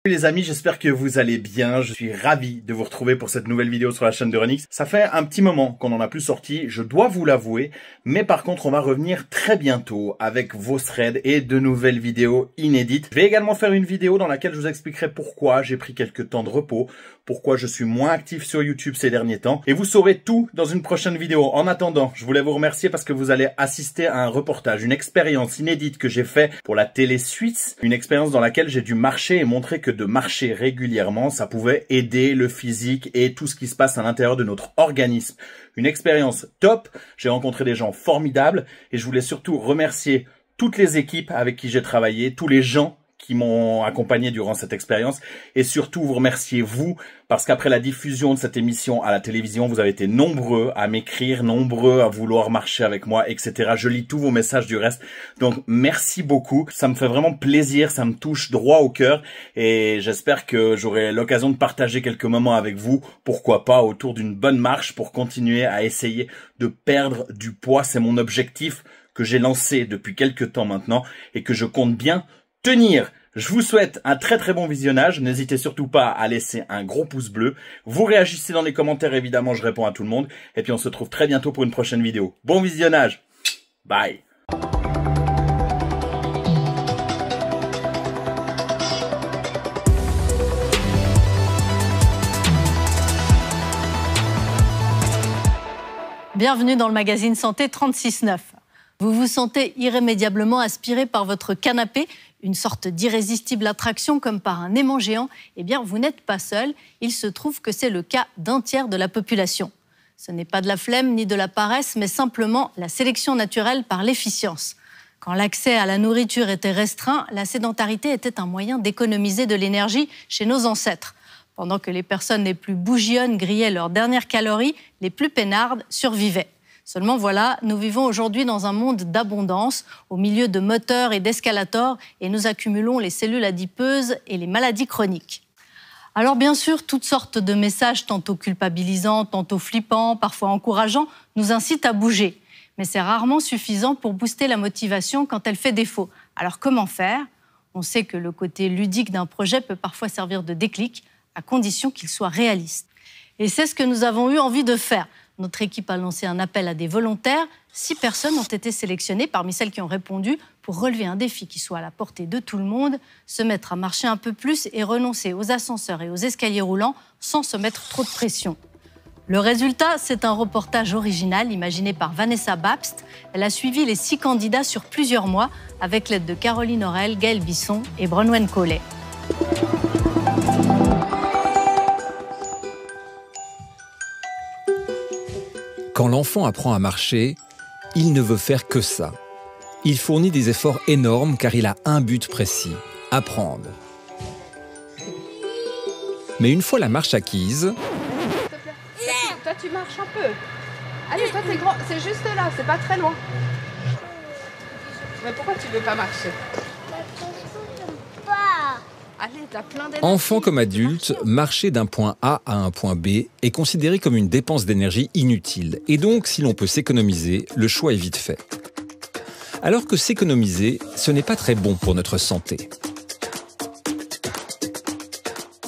Salut les amis, j'espère que vous allez bien. Je suis ravi de vous retrouver pour cette nouvelle vidéo sur la chaîne de Runix. Ça fait un petit moment qu'on en a plus sorti, je dois vous l'avouer, mais par contre on va revenir très bientôt avec vos threads et de nouvelles vidéos inédites. Je vais également faire une vidéo dans laquelle je vous expliquerai pourquoi j'ai pris quelques temps de repos, pourquoi je suis moins actif sur YouTube ces derniers temps, et vous saurez tout dans une prochaine vidéo. En attendant, je voulais vous remercier parce que vous allez assister à un reportage, une expérience inédite que j'ai fait pour la télé suisse, une expérience dans laquelle j'ai dû marcher et montrer que de marcher régulièrement, ça pouvait aider le physique et tout ce qui se passe à l'intérieur de notre organisme. Une expérience top, j'ai rencontré des gens formidables et je voulais surtout remercier toutes les équipes avec qui j'ai travaillé, tous les gens qui m'ont accompagné durant cette expérience et surtout vous remercier vous parce qu'après la diffusion de cette émission à la télévision, vous avez été nombreux à m'écrire, nombreux à vouloir marcher avec moi, etc. Je lis tous vos messages du reste, donc merci beaucoup. Ça me fait vraiment plaisir, ça me touche droit au cœur et j'espère que j'aurai l'occasion de partager quelques moments avec vous, pourquoi pas autour d'une bonne marche pour continuer à essayer de perdre du poids. C'est mon objectif que j'ai lancé depuis quelques temps maintenant et que je compte bien tenir. Je vous souhaite un très bon visionnage. N'hésitez surtout pas à laisser un gros pouce bleu. Vous réagissez dans les commentaires, évidemment, je réponds à tout le monde. Et puis on se retrouve très bientôt pour une prochaine vidéo. Bon visionnage. Bye. Bienvenue dans le magazine Santé 36.9. Vous vous sentez irrémédiablement aspiré par votre canapé, une sorte d'irrésistible attraction comme par un aimant géant? Eh bien, vous n'êtes pas seul. Il se trouve que c'est le cas d'un tiers de la population. Ce n'est pas de la flemme ni de la paresse, mais simplement la sélection naturelle par l'efficience. Quand l'accès à la nourriture était restreint, la sédentarité était un moyen d'économiser de l'énergie chez nos ancêtres. Pendant que les personnes les plus bougie-onnes grillaient leurs dernières calories, les plus peinardes survivaient. Seulement voilà, nous vivons aujourd'hui dans un monde d'abondance, au milieu de moteurs et d'escalators, et nous accumulons les cellules adipeuses et les maladies chroniques. Alors bien sûr, toutes sortes de messages, tantôt culpabilisants, tantôt flippants, parfois encourageants, nous incitent à bouger. Mais c'est rarement suffisant pour booster la motivation quand elle fait défaut. Alors comment faire? On sait que le côté ludique d'un projet peut parfois servir de déclic, à condition qu'il soit réaliste. Et c'est ce que nous avons eu envie de faire. Notre équipe a lancé un appel à des volontaires. 6 personnes ont été sélectionnées parmi celles qui ont répondu pour relever un défi qui soit à la portée de tout le monde, se mettre à marcher un peu plus et renoncer aux ascenseurs et aux escaliers roulants sans se mettre trop de pression. Le résultat, c'est un reportage original imaginé par Vanessa Babst. Elle a suivi les 6 candidats sur plusieurs mois avec l'aide de Caroline Aurel, Gaël Bisson et Bronwen Collet. Quand l'enfant apprend à marcher, il ne veut faire que ça. Il fournit des efforts énormes car il a un but précis, apprendre. Mais une fois la marche acquise... Toi, tu marches un peu. Allez, toi, t'es grand. C'est juste là, c'est pas très loin. Mais pourquoi tu veux pas marcher? Allez, t'as plein d'énergie. Enfant comme adulte, marcher d'un point A à un point B est considéré comme une dépense d'énergie inutile. Et donc, si l'on peut s'économiser, le choix est vite fait. Alors que s'économiser, ce n'est pas très bon pour notre santé.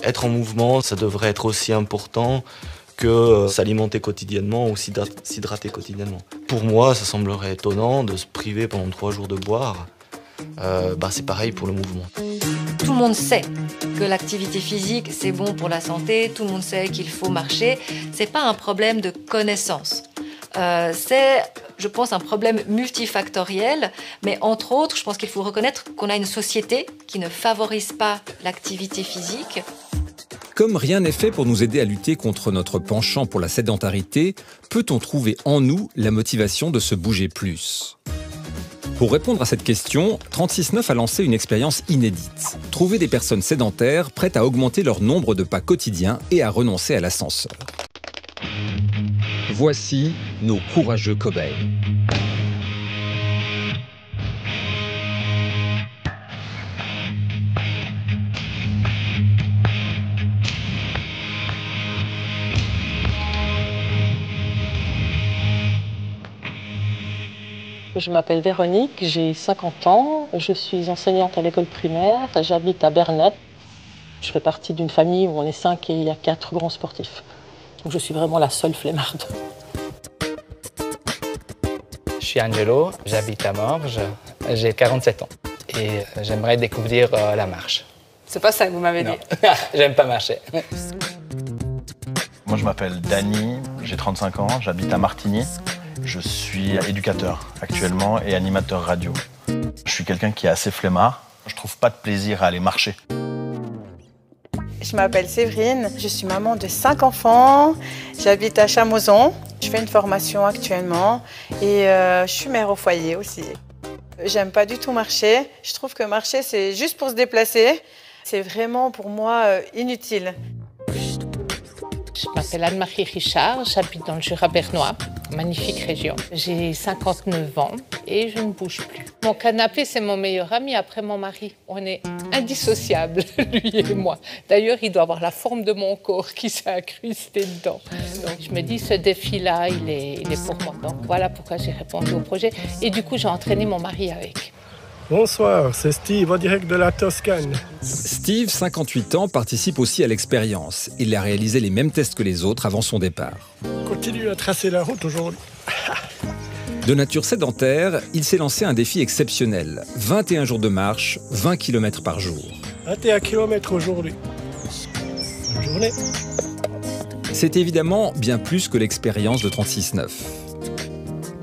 Être en mouvement, ça devrait être aussi important que s'alimenter quotidiennement ou s'hydrater quotidiennement. Pour moi, ça semblerait étonnant de se priver pendant 3 jours de boire. C'est pareil pour le mouvement. Tout le monde sait que l'activité physique, c'est bon pour la santé. Tout le monde sait qu'il faut marcher. C'est pas un problème de connaissance. C'est, je pense, un problème multifactoriel. Mais entre autres, je pense qu'il faut reconnaître qu'on a une société qui ne favorise pas l'activité physique. Comme rien n'est fait pour nous aider à lutter contre notre penchant pour la sédentarité, peut-on trouver en nous la motivation de se bouger plus ? Pour répondre à cette question, 36.9 a lancé une expérience inédite. Trouver des personnes sédentaires prêtes à augmenter leur nombre de pas quotidiens et à renoncer à l'ascenseur. Voici nos courageux cobayes. Je m'appelle Véronique, j'ai 50 ans, je suis enseignante à l'école primaire, j'habite à Bernat. Je fais partie d'une famille où on est 5 et il y a 4 grands sportifs. Donc je suis vraiment la seule flemmarde. Je suis Angelo, j'habite à Morges, j'ai 47 ans et j'aimerais découvrir la marche. C'est pas ça que vous m'avez dit. J'aime pas marcher. Moi, je m'appelle Dany, j'ai 35 ans, j'habite à Martigny. Je suis éducateur actuellement et animateur radio. Je suis quelqu'un qui est assez flemmard. Je trouve pas de plaisir à aller marcher. Je m'appelle Séverine, je suis maman de 5 enfants. J'habite à Chamoson. Je fais une formation actuellement et je suis mère au foyer aussi. J'aime pas du tout marcher. Je trouve que marcher, c'est juste pour se déplacer. C'est vraiment pour moi inutile. Je m'appelle Anne-Marie Richard, j'habite dans le Jura bernois, magnifique région. J'ai 59 ans et je ne bouge plus. Mon canapé, c'est mon meilleur ami après mon mari. On est indissociables, lui et moi. D'ailleurs, il doit avoir la forme de mon corps qui s'est incrusté dedans. Donc je me dis, ce défi-là, il est pour moi. Donc voilà pourquoi j'ai répondu au projet. Et du coup, j'ai entraîné mon mari avec. Bonsoir, c'est Steve, en direct de la Toscane. Steve, 58 ans, participe aussi à l'expérience. Il a réalisé les mêmes tests que les autres avant son départ. Continue à tracer la route aujourd'hui. De nature sédentaire, il s'est lancé un défi exceptionnel. 21 jours de marche, 20 km par jour. 21 km aujourd'hui. Bonne journée. C'est évidemment bien plus que l'expérience de 36-9.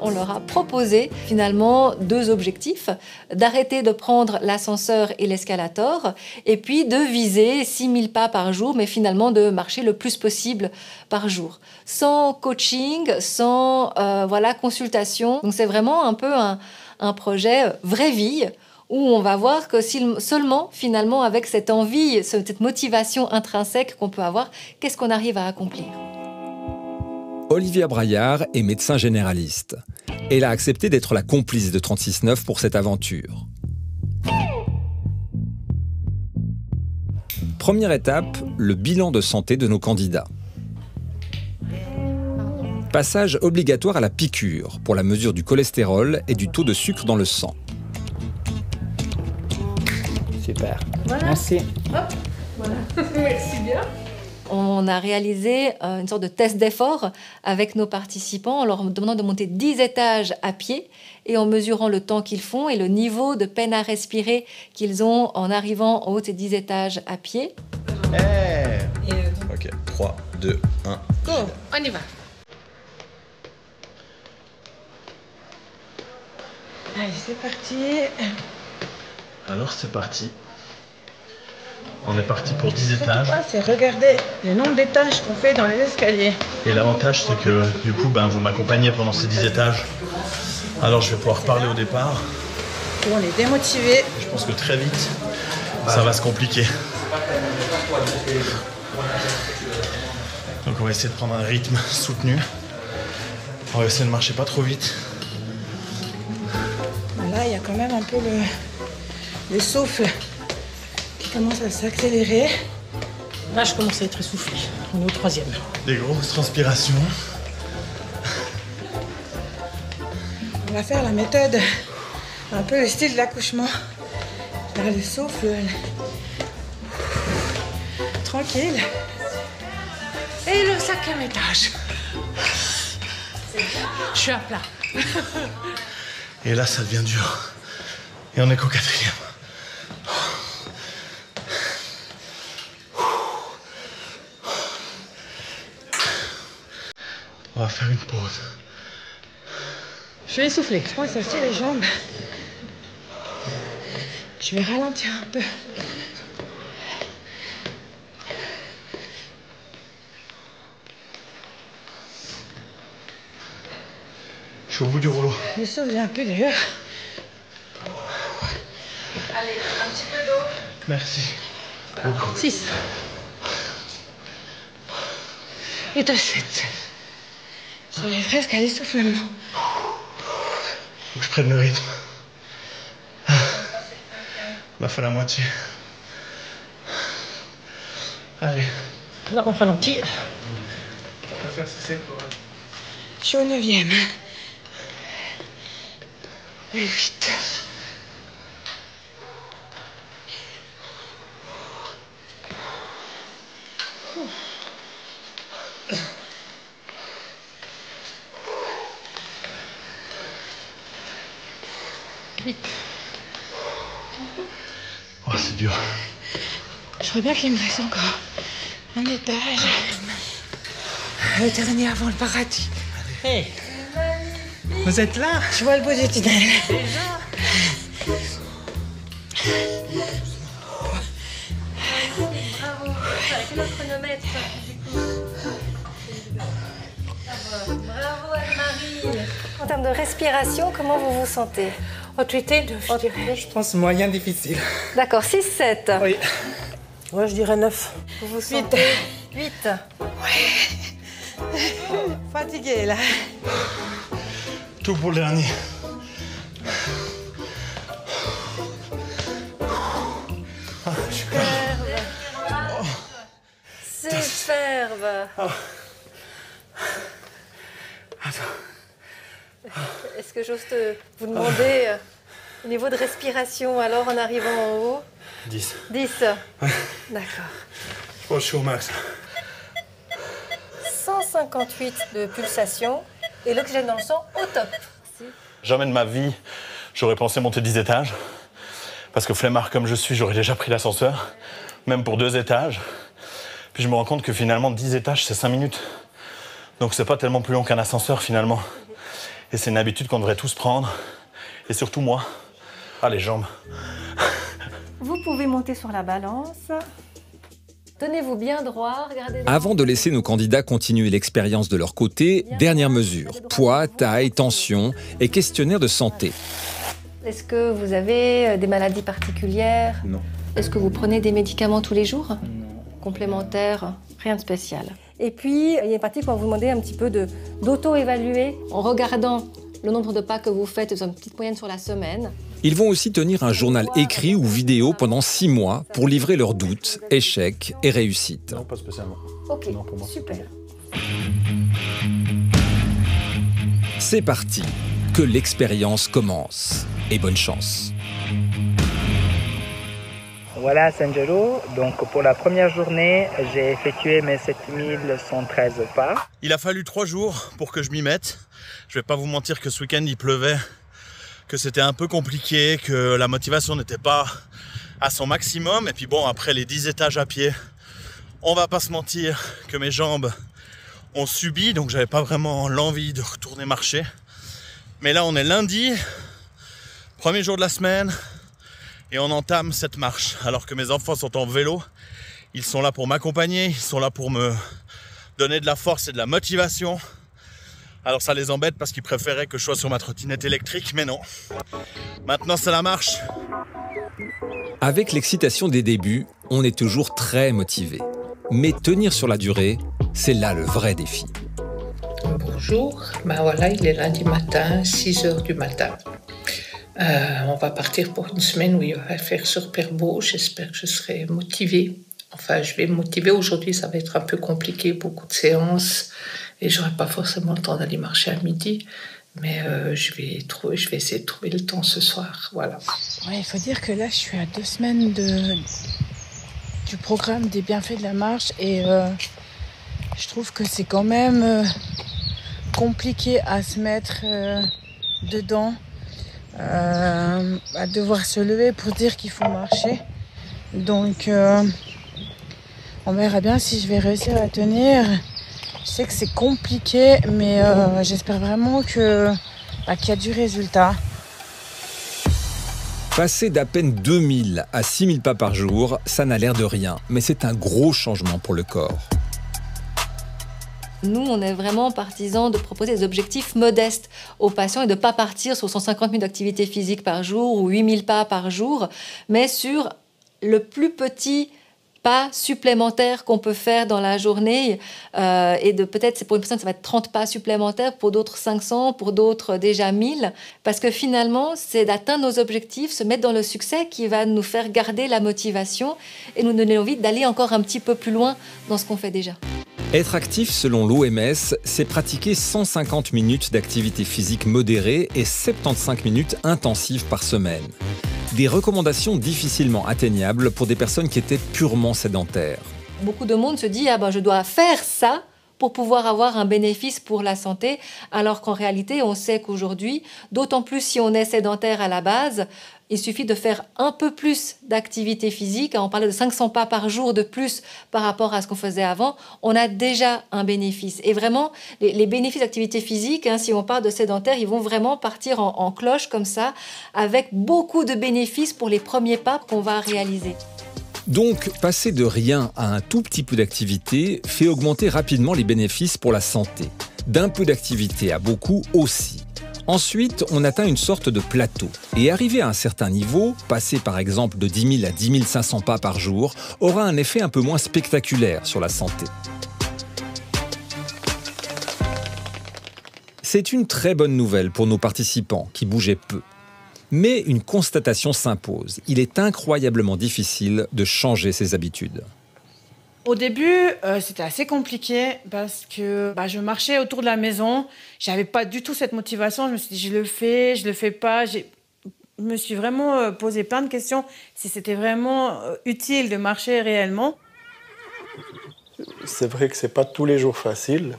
On leur a proposé finalement 2 objectifs, d'arrêter de prendre l'ascenseur et l'escalator et puis de viser 6000 pas par jour, mais finalement de marcher le plus possible par jour. Sans coaching, sans consultation. Donc c'est vraiment un peu un projet vraie vie où on va voir que seulement finalement avec cette envie, cette motivation intrinsèque qu'on peut avoir, qu'est-ce qu'on arrive à accomplir. Olivia Braillard est médecin généraliste. Elle a accepté d'être la complice de 36-9 pour cette aventure. Première étape, le bilan de santé de nos candidats. Passage obligatoire à la piqûre pour la mesure du cholestérol et du taux de sucre dans le sang. Super. Voilà. Merci. Hop, voilà. Merci bien. On a réalisé une sorte de test d'effort avec nos participants en leur demandant de monter 10 étages à pied et en mesurant le temps qu'ils font et le niveau de peine à respirer qu'ils ont en arrivant en haut de ces 10 étages à pied. Ok, 3, 2, 1. Go, on y va. Allez, c'est parti. Alors c'est parti. On est parti pour 10 étages. C'est regarder le nombre d'étages qu'on fait dans les escaliers. Et l'avantage, c'est que du coup, vous m'accompagnez pendant ces 10 étages. Alors je vais pouvoir parler au départ. On est démotivés. Je pense que très vite, ça va se compliquer. Donc on va essayer de prendre un rythme soutenu. On va essayer de marcher pas trop vite. Là, il y a quand même un peu le souffle qui commence à s'accélérer. Là, je commence à être essoufflée. On est au 3e. Des grosses transpirations. On va faire la méthode, un peu le style de l'accouchement. Faire le souffle. Tranquille. Et le 5e étage. Je suis à plat. Et là, ça devient dur. Et on est qu'au 4e. On va faire une pause. Je suis essoufflée. Je pense aussi les jambes. Je vais ralentir un peu. Je suis au bout du rouleau. Le souffle vient plus d'ailleurs. Allez, un petit peu d'eau. Merci. 6. Et de 7. J'arrive presque à l'essoufflement. Faut que je prenne le rythme. On a fait la moitié. Allez. Là, on ralentit. On va faire cesser. Je suis au 9e. 8. Oh, c'est dur. Je vois bien qu'il me reste encore un étage. Le dernier avant le paradis. Hey, vous êtes là? Je vois le bout du tunnel. Bravo. Quel est le chronomètre? Bravo Anne-Marie. En termes de respiration, comment vous vous sentez? Oh, tu étais 9, je dirais. Je pense moyen difficile. D'accord, 6, 7. Oui. Ouais, je dirais 9. Vous vous sentez 8. Ouais. Fatiguée, là. Tout pour le dernier. Superbe. Est-ce que j'ose vous demander au niveau de respiration, alors en arrivant en haut? 10. 10. Ouais. D'accord. Je pense que je suis au max. 158 de pulsation et l'oxygène dans le sang au top. Jamais de ma vie, j'aurais pensé monter 10 étages. Parce que flemmard comme je suis, j'aurais déjà pris l'ascenseur, même pour 2 étages. Puis je me rends compte que finalement, 10 étages, c'est 5 minutes. Donc c'est pas tellement plus long qu'un ascenseur finalement. Et c'est une habitude qu'on devrait tous prendre. Et surtout moi. Ah, les jambes. Vous pouvez monter sur la balance. Tenez-vous bien droit, regardez. Avant de laisser nos candidats continuer l'expérience de leur côté, dernière mesure, poids, taille, tension et questionnaire de santé. Est-ce que vous avez des maladies particulières? Non. Est-ce que vous prenez des médicaments tous les jours? Non. Complémentaires? Rien de spécial. Et puis, il y a une partie qu'on va vous demander un petit peu d'auto-évaluer en regardant le nombre de pas que vous faites, une petite moyenne sur la semaine. Ils vont aussi tenir un journal écrit ou vidéo pendant 6 mois pour livrer leurs doutes, échecs et réussites. Non, pas spécialement. Ok, Non, pour moi. super. C'est parti, que l'expérience commence. Et bonne chance. Voilà Sangelo, donc pour la première journée, j'ai effectué mes 7113 pas. Il a fallu 3 jours pour que je m'y mette. Je vais pas vous mentir que ce week-end il pleuvait, que c'était un peu compliqué, que la motivation n'était pas à son maximum. Et puis bon, après les 10 étages à pied, on va pas se mentir que mes jambes ont subi, donc j'avais pas vraiment l'envie de retourner marcher. Mais là on est lundi, premier jour de la semaine, et on entame cette marche. Alors que mes enfants sont en vélo, ils sont là pour m'accompagner, ils sont là pour me donner de la force et de la motivation. Alors ça les embête parce qu'ils préféraient que je sois sur ma trottinette électrique, mais non. Maintenant c'est la marche. Avec l'excitation des débuts, on est toujours très motivé. Mais tenir sur la durée, c'est là le vrai défi. Bonjour, ben voilà, il est lundi matin, 6h du matin. On va partir pour une semaine où il va faire super beau. J'espère que je serai motivée. Enfin, je vais me motiver. Aujourd'hui, ça va être un peu compliqué, beaucoup de séances. Et j'aurai pas forcément le temps d'aller marcher à midi. Mais je vais essayer de trouver le temps ce soir. Voilà. Ouais, il faut dire que là, je suis à 2 semaines du programme des bienfaits de la marche. Et je trouve que c'est quand même compliqué à se mettre dedans. À devoir se lever pour dire qu'il faut marcher. Donc on verra bien si je vais réussir à tenir. Je sais que c'est compliqué, mais j'espère vraiment qu'il y a du résultat. Passer d'à peine 2000 à 6000 pas par jour, ça n'a l'air de rien, mais c'est un gros changement pour le corps. Nous, on est vraiment partisans de proposer des objectifs modestes aux patients et de ne pas partir sur 150 000 d'activité physique par jour ou 8000 pas par jour, mais sur le plus petit pas supplémentaire qu'on peut faire dans la journée. Et peut-être, pour une personne, ça va être 30 pas supplémentaires, pour d'autres 500, pour d'autres déjà 1000. Parce que finalement, c'est d'atteindre nos objectifs, se mettre dans le succès qui va nous faire garder la motivation et nous donner envie d'aller encore un petit peu plus loin dans ce qu'on fait déjà. Être actif, selon l'OMS, c'est pratiquer 150 minutes d'activité physique modérée et 75 minutes intensives par semaine. Des recommandations difficilement atteignables pour des personnes qui étaient purement sédentaires. Beaucoup de monde se dit « Ah ben, je dois faire ça » pour pouvoir avoir un bénéfice pour la santé, alors qu'en réalité, on sait qu'aujourd'hui, d'autant plus si on est sédentaire à la base, il suffit de faire un peu plus d'activité physique. On parlait de 500 pas par jour de plus par rapport à ce qu'on faisait avant. On a déjà un bénéfice. Et vraiment, les bénéfices d'activité physique, si on parle de sédentaire, ils vont vraiment partir en cloche comme ça, avec beaucoup de bénéfices pour les premiers pas qu'on va réaliser. Donc, passer de rien à un tout petit peu d'activité fait augmenter rapidement les bénéfices pour la santé. D'un peu d'activité à beaucoup aussi. Ensuite, on atteint une sorte de plateau. Et arriver à un certain niveau, passer par exemple de 10 000 à 10 500 pas par jour, aura un effet un peu moins spectaculaire sur la santé. C'est une très bonne nouvelle pour nos participants qui bougeaient peu. Mais une constatation s'impose. Il est incroyablement difficile de changer ses habitudes. Au début, c'était assez compliqué parce que je marchais autour de la maison. J'avais pas du tout cette motivation. Je me suis dit, je le fais pas. Je me suis vraiment posé plein de questions si c'était vraiment utile de marcher réellement. C'est vrai que c'est pas tous les jours facile.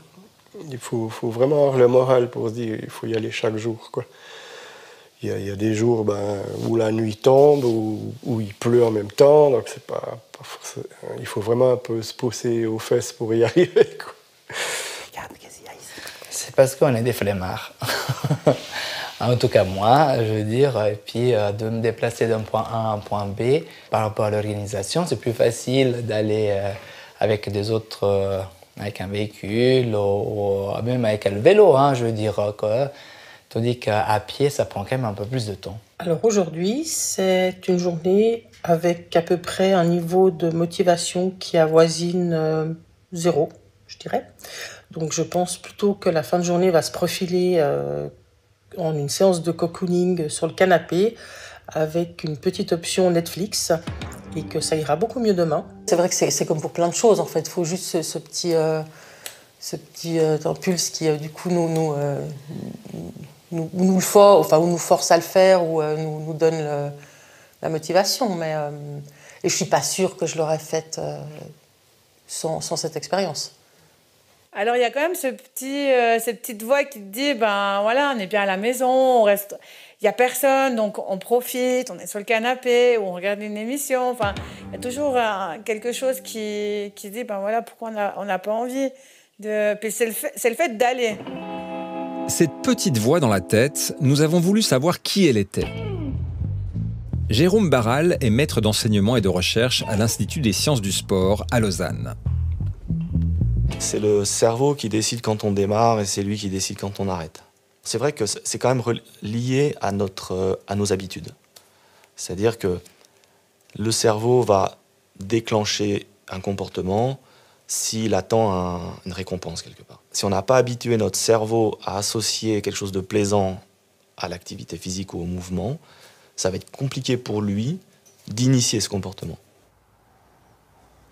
Il faut vraiment avoir le moral pour se dire il faut y aller chaque jour, quoi. Il y a des jours où la nuit tombe, où il pleut en même temps, donc c'est pas forcément, il faut vraiment un peu se pousser aux fesses pour y arriver, quoi. C'est parce qu'on est des flemmards. En tout cas moi, je veux dire, et puis de me déplacer d'un point A à un point B, par rapport à l'organisation, c'est plus facile d'aller avec des autres, avec un véhicule, ou même avec le vélo, je veux dire, quoi. Tandis qu'à pied, ça prend quand même un peu plus de temps. Alors aujourd'hui, c'est une journée avec à peu près un niveau de motivation qui avoisine 0, je dirais. Donc je pense plutôt que la fin de journée va se profiler en une séance de cocooning sur le canapé avec une petite option Netflix et que ça ira beaucoup mieux demain. C'est vrai que c'est comme pour plein de choses en fait. Il faut juste ce petit impulse qui du coup nous force à le faire ou nous donne la motivation. Mais, et je ne suis pas sûre que je l'aurais faite sans cette expérience. Alors il y a quand même cette petite voix qui te dit, voilà, on est bien à la maison, on reste, il n'y a personne, donc on profite, on est sur le canapé, ou on regarde une émission. Enfin, il y a toujours quelque chose qui dit, voilà, pourquoi on n'a pas envie de... Puis c'est le fait d'aller. Cette petite voix dans la tête, nous avons voulu savoir qui elle était. Jérôme Barral est maître d'enseignement et de recherche à l'Institut des sciences du sport à Lausanne. C'est le cerveau qui décide quand on démarre et c'est lui qui décide quand on arrête. C'est vrai que c'est quand même lié à nos habitudes. C'est-à-dire que le cerveau va déclencher un comportement s'il attend une récompense quelque part. Si on n'a pas habitué notre cerveau à associer quelque chose de plaisant à l'activité physique ou au mouvement, ça va être compliqué pour lui d'initier ce comportement.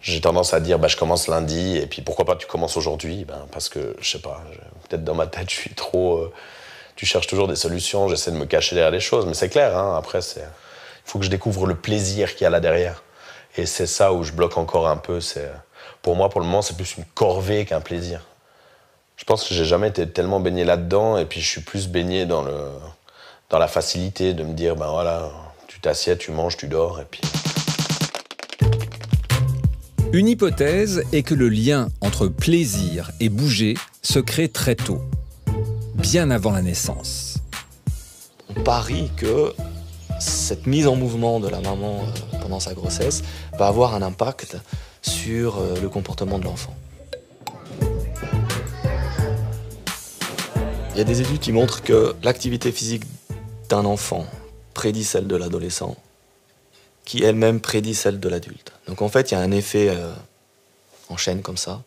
J'ai tendance à dire je commence lundi et puis pourquoi pas tu commences aujourd'hui, parce que je sais pas, peut-être dans ma tête je suis trop tu cherches toujours des solutions, j'essaie de me cacher derrière les choses, mais c'est clair, après il faut que je découvre le plaisir qu'il y a là derrière, et c'est ça où je bloque encore un peu. Pour moi pour le moment c'est plus une corvée qu'un plaisir. Je pense que j'ai jamais été tellement baigné là-dedans, et puis je suis plus baigné dans la facilité de me dire voilà, tu t'assieds, tu manges, tu dors, et puis... Une hypothèse est que le lien entre plaisir et bouger se crée très tôt, bien avant la naissance. On parie que cette mise en mouvement de la maman pendant sa grossesse va avoir un impact sur le comportement de l'enfant. Il y a des études qui montrent que l'activité physique d'un enfant prédit celle de l'adolescent, qui elle-même prédit celle de l'adulte. Donc en fait, il y a un effet en chaîne comme ça.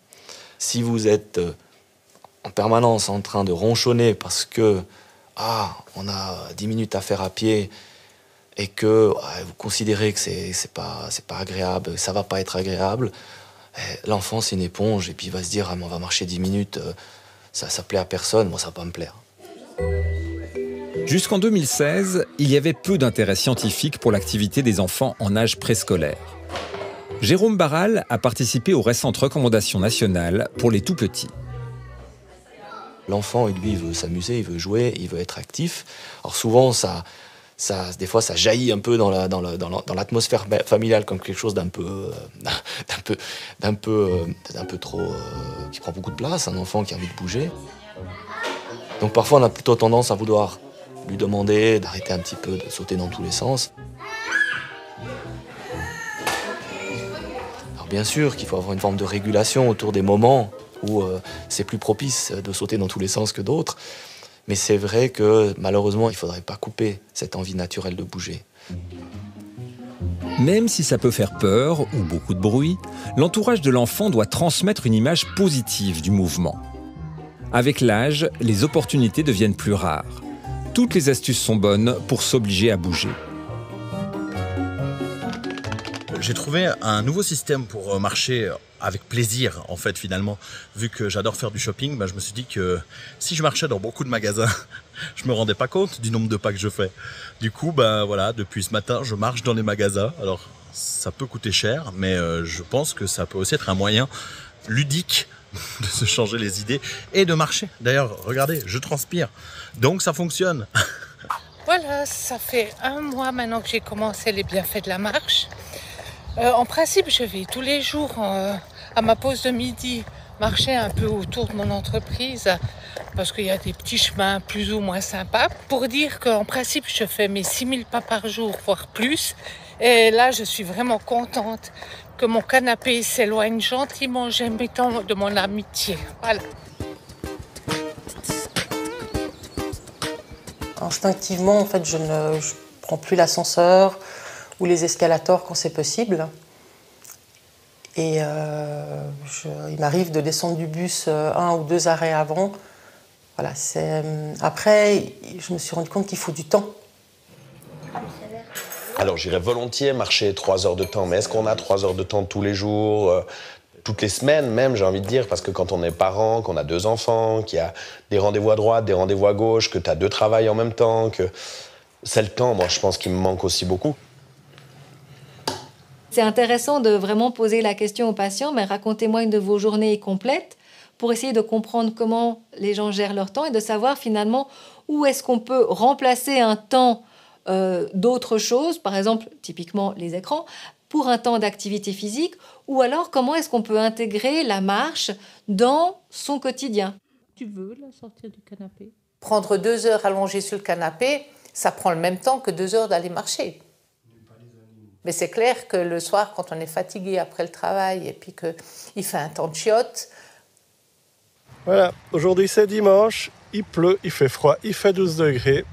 Si vous êtes en permanence en train de ronchonner parce que on a 10 minutes à faire à pied et que vous considérez que c'est pas agréable, ça va pas être agréable, l'enfant c'est une éponge et puis il va se dire on va marcher 10 minutes, ça plaît à personne, moi ça va pas me plaire. Jusqu'en 2016, il y avait peu d'intérêt scientifique pour l'activité des enfants en âge préscolaire. Jérôme Barral a participé aux récentes recommandations nationales pour les tout-petits. L'enfant, lui, il veut s'amuser, il veut jouer, il veut être actif. Alors souvent, des fois, ça jaillit un peu dans l'atmosphère familiale comme quelque chose d'un peu trop... qui prend beaucoup de place, un enfant qui a envie de bouger. Donc parfois, on a plutôt tendance à vouloir lui demander d'arrêter un petit peu de sauter dans tous les sens. Alors bien sûr qu'il faut avoir une forme de régulation autour des moments où c'est plus propice de sauter dans tous les sens que d'autres. Mais c'est vrai que malheureusement, il ne faudrait pas couper cette envie naturelle de bouger. Même si ça peut faire peur ou beaucoup de bruit, l'entourage de l'enfant doit transmettre une image positive du mouvement. Avec l'âge, les opportunités deviennent plus rares. Toutes les astuces sont bonnes pour s'obliger à bouger. J'ai trouvé un nouveau système pour marcher avec plaisir, en fait, finalement. Vu que j'adore faire du shopping, je me suis dit que si je marchais dans beaucoup de magasins, je me rendais pas compte du nombre de pas que je fais. Du coup, voilà, depuis ce matin, je marche dans les magasins. Alors, ça peut coûter cher, mais je pense que ça peut aussi être un moyen ludique de se changer les idées et de marcher. D'ailleurs, regardez, je transpire. Donc, ça fonctionne. Voilà, ça fait 1 mois maintenant que j'ai commencé les bienfaits de la marche. En principe, je vais tous les jours à ma pause de midi marcher un peu autour de mon entreprise parce qu'il y a des petits chemins plus ou moins sympas. Pour dire qu'en principe, je fais mes 6000 pas par jour, voire plus. Et là, je suis vraiment contente que mon canapé s'éloigne gentiment, gémissant de mon amitié. Voilà. Instinctivement, en fait, je prends plus l'ascenseur ou les escalators quand c'est possible. Et il m'arrive de descendre du bus 1 ou 2 arrêts avant. Voilà, après, je me suis rendu compte qu'il faut du temps. Alors j'irais volontiers marcher 3 heures de temps, mais est-ce qu'on a 3 heures de temps tous les jours, toutes les semaines même, j'ai envie de dire, parce que quand on est parent, qu'on a 2 enfants, qu'il y a des rendez-vous à droite, des rendez-vous à gauche, que tu as 2 travails en même temps, que c'est le temps, moi je pense qu'il me manque aussi beaucoup. C'est intéressant de vraiment poser la question aux patients, mais racontez-moi une de vos journées complètes pour essayer de comprendre comment les gens gèrent leur temps et de savoir finalement où est-ce qu'on peut remplacer un temps d'autres choses, par exemple typiquement les écrans, pour un temps d'activité physique, ou alors comment est-ce qu'on peut intégrer la marche dans son quotidien. Tu veux la sortir du canapé? Prendre 2 heures allongées sur le canapé, ça prend le même temps que 2 heures d'aller marcher. Mais c'est clair que le soir, quand on est fatigué après le travail et puis qu'il fait un temps de chiotte... Voilà, aujourd'hui c'est dimanche, il pleut, il fait froid, il fait 12 degrés.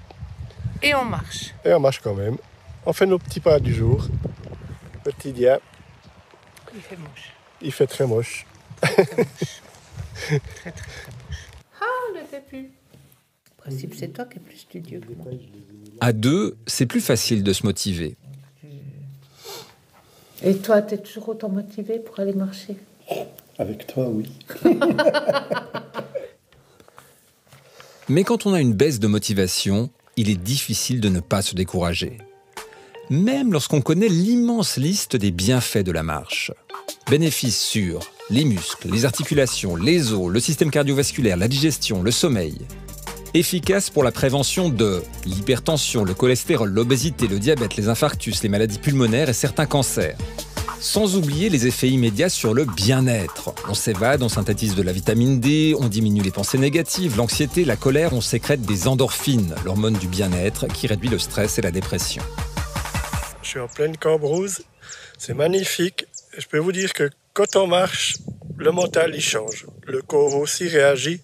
Et on marche. Et on marche quand même. On fait nos petits pas du jour. Quotidien. Il fait moche. Il fait très moche. Très, très moche. Ah, on le fait plus. En principe, c'est toi qui es plus studieux que moi. À 2, c'est plus facile de se motiver. Et toi, tu es toujours autant motivé pour aller marcher? Avec toi, oui. Mais quand on a une baisse de motivation, il est difficile de ne pas se décourager. Même lorsqu'on connaît l'immense liste des bienfaits de la marche. Bénéfices sur les muscles, les articulations, les os, le système cardiovasculaire, la digestion, le sommeil. Efficace pour la prévention de l'hypertension, le cholestérol, l'obésité, le diabète, les infarctus, les maladies pulmonaires et certains cancers. Sans oublier les effets immédiats sur le bien-être. On s'évade, on synthétise de la vitamine D, on diminue les pensées négatives, l'anxiété, la colère, on sécrète des endorphines, l'hormone du bien-être qui réduit le stress et la dépression. Je suis en pleine Cambrousse, c'est magnifique. Je peux vous dire que quand on marche, le mental il change, le corps aussi réagit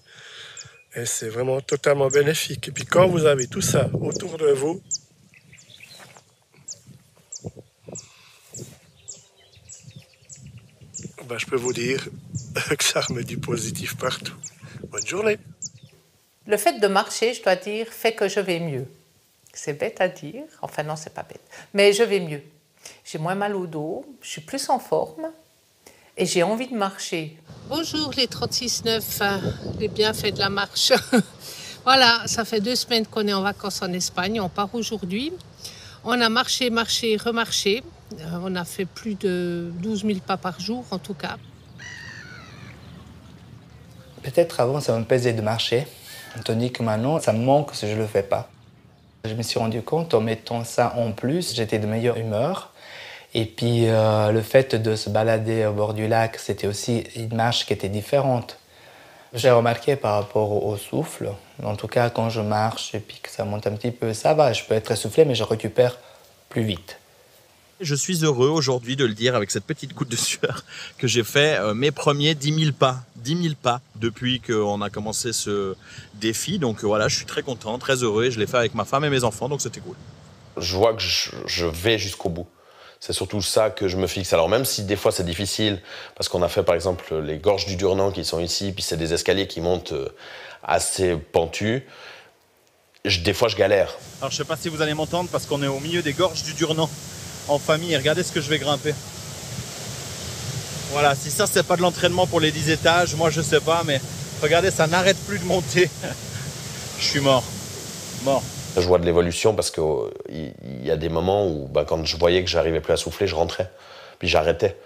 et c'est vraiment totalement bénéfique. Et puis quand vous avez tout ça autour de vous, je peux vous dire que ça remet du positif partout. Bonne journée. Le fait de marcher, je dois dire, fait que je vais mieux. C'est bête à dire, enfin non, c'est pas bête, mais je vais mieux. J'ai moins mal au dos, je suis plus en forme et j'ai envie de marcher. Bonjour les 36-9, les bienfaits de la marche. Voilà, ça fait 2 semaines qu'on est en vacances en Espagne, on part aujourd'hui. On a marché, marché, remarché. On a fait plus de 12 000 pas par jour, en tout cas. Peut-être avant, ça me pesait de marcher, tandis que maintenant, ça me manque si je ne le fais pas. Je me suis rendu compte, en mettant ça en plus, j'étais de meilleure humeur. Et puis, le fait de se balader au bord du lac, c'était aussi une marche qui était différente. J'ai remarqué par rapport au souffle, en tout cas, quand je marche et puis que ça monte un petit peu, ça va, je peux être essoufflé, mais je récupère plus vite. Je suis heureux aujourd'hui de le dire avec cette petite goutte de sueur que j'ai fait mes premiers 10 000 pas. 10 000 pas depuis qu'on a commencé ce défi. Donc voilà, je suis très content, très heureux. Et je l'ai fait avec ma femme et mes enfants, donc c'était cool. Je vois que je vais jusqu'au bout. C'est surtout ça que je me fixe. Alors même si des fois c'est difficile, parce qu'on a fait par exemple les gorges du Durnan qui sont ici, puis c'est des escaliers qui montent assez pentus, des fois je galère. Alors je sais pas si vous allez m'entendre parce qu'on est au milieu des gorges du Durnan en famille. Et regardez ce que je vais grimper. Voilà, si ça c'est pas de l'entraînement pour les 10 étages, moi je sais pas, mais regardez, ça n'arrête plus de monter. Je suis mort. Je vois de l'évolution parce qu'il y a des moments où quand je voyais que j'arrivais plus à souffler, je rentrais, puis j'arrêtais.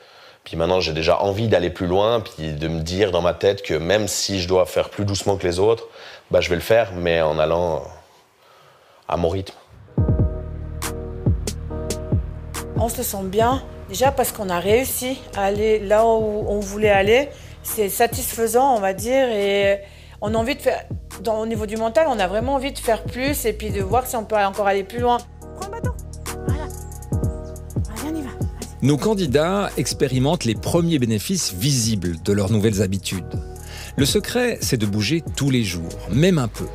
Puis maintenant j'ai déjà envie d'aller plus loin, puis de me dire dans ma tête que même si je dois faire plus doucement que les autres, je vais le faire, mais en allant à mon rythme. On se sent bien, déjà parce qu'on a réussi à aller là où on voulait aller. C'est satisfaisant, on va dire, et on a envie de faire... Au niveau du mental, on a vraiment envie de faire plus et puis de voir si on peut encore aller plus loin. Prends le bateau. Voilà. Allez, on y va. Nos candidats expérimentent les premiers bénéfices visibles de leurs nouvelles habitudes. Le secret, c'est de bouger tous les jours, même un peu.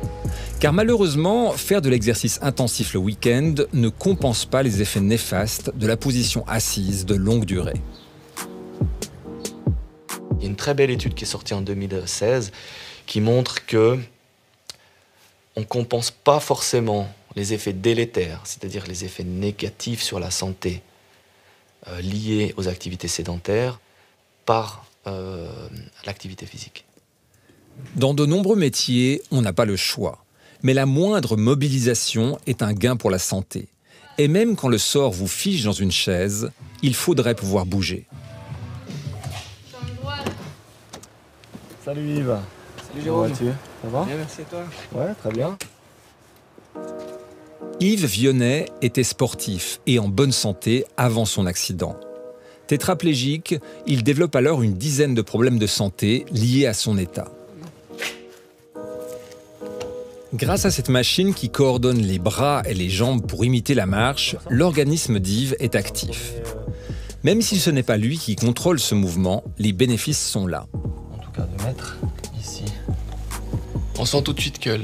Car malheureusement, faire de l'exercice intensif le week-end ne compense pas les effets néfastes de la position assise de longue durée. Il y a une très belle étude qui est sortie en 2016 qui montre que on ne compense pas forcément les effets délétères, c'est-à-dire les effets négatifs sur la santé liés aux activités sédentaires par l'activité physique. Dans de nombreux métiers, on n'a pas le choix. Mais la moindre mobilisation est un gain pour la santé. Et même quand le sort vous fige dans une chaise, il faudrait pouvoir bouger. Salut Yves. Salut Jérôme. Comment vas-tu? Ça va? Bien, merci et toi? Ouais, très bien. Yves Vionnet était sportif et en bonne santé avant son accident. Tétraplégique, il développe alors une dizaine de problèmes de santé liés à son état. Grâce à cette machine qui coordonne les bras et les jambes pour imiter la marche, l'organisme d'Yves est actif. Même si ce n'est pas lui qui contrôle ce mouvement, les bénéfices sont là. En tout cas, de mettre ici. On sent tout de suite que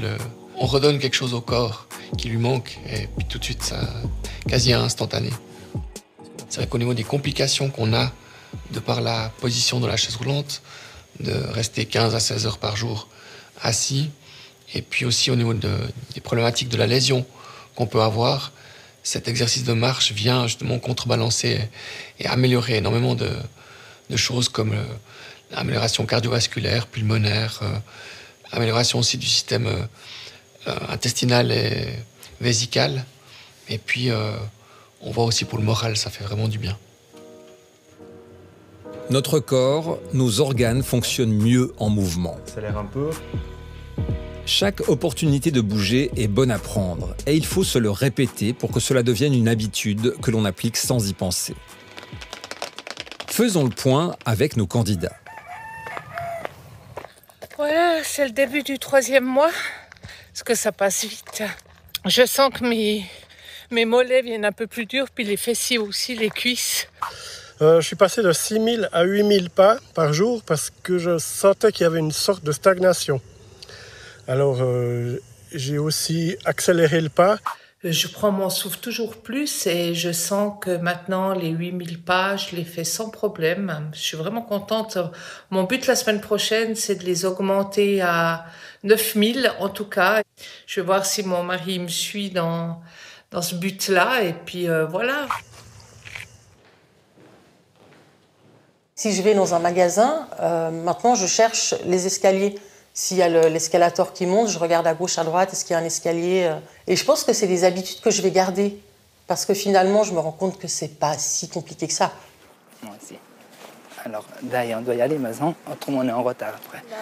on redonne quelque chose au corps qui lui manque et puis tout de suite, ça quasi instantané. C'est vrai qu'au niveau des complications qu'on a de par la position de la chaise roulante, de rester 15 à 16 heures par jour assis, et puis aussi au niveau des problématiques de la lésion qu'on peut avoir, cet exercice de marche vient justement contrebalancer et améliorer énormément de choses comme l'amélioration cardiovasculaire, pulmonaire, amélioration aussi du système intestinal et vésical. Et puis, on voit aussi pour le moral, ça fait vraiment du bien. Notre corps, nos organes fonctionnent mieux en mouvement. Accélère un peu. Chaque opportunité de bouger est bonne à prendre et il faut se le répéter pour que cela devienne une habitude que l'on applique sans y penser. Faisons le point avec nos candidats. Voilà, c'est le début du 3e mois, parce que ça passe vite. Je sens que mes mollets viennent un peu plus durs, puis les fessiers aussi, les cuisses. Je suis passé de 6 000 à 8 000 pas par jour parce que je sentais qu'il y avait une sorte de stagnation. Alors, j'ai aussi accéléré le pas. Je prends mon souffle toujours plus et je sens que maintenant, les 8000 pas, je les fais sans problème. Je suis vraiment contente. Mon but la semaine prochaine, c'est de les augmenter à 9000 en tout cas. Je vais voir si mon mari me suit dans ce but-là et puis voilà. Si je vais dans un magasin, maintenant je cherche les escaliers. S'il y a l'escalator qui monte, je regarde à gauche, à droite, est-ce qu'il y a un escalier. Et je pense que c'est des habitudes que je vais garder. Parce que finalement, je me rends compte que c'est pas si compliqué que ça. Moi aussi. Alors, d'ailleurs, on doit y aller maintenant, autrement on est en retard après. Bah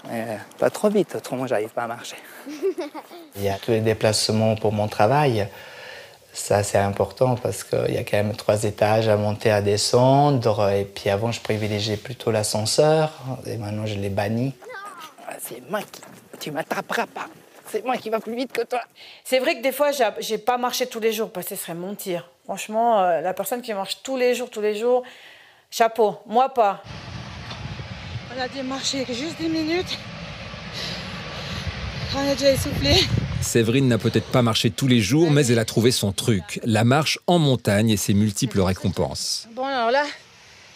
oui. Pas trop vite, autrement j'arrive pas à marcher. Il y a tous les déplacements pour mon travail. Ça, c'est important parce qu'il y a quand même 3 étages à monter, à descendre. Et puis avant, je privilégiais plutôt l'ascenseur. Et maintenant, je l'ai banni. C'est moi qui... Tu m'attraperas pas. C'est moi qui va plus vite que toi. C'est vrai que des fois, j'ai pas marché tous les jours parce que ce serait mentir. Franchement, la personne qui marche tous les jours, chapeau. Moi, pas. On a dû marcher juste 10 minutes. On a déjà essoufflé. Séverine n'a peut-être pas marché tous les jours, mais elle a trouvé son truc, la marche en montagne et ses multiples récompenses. Bon, alors là,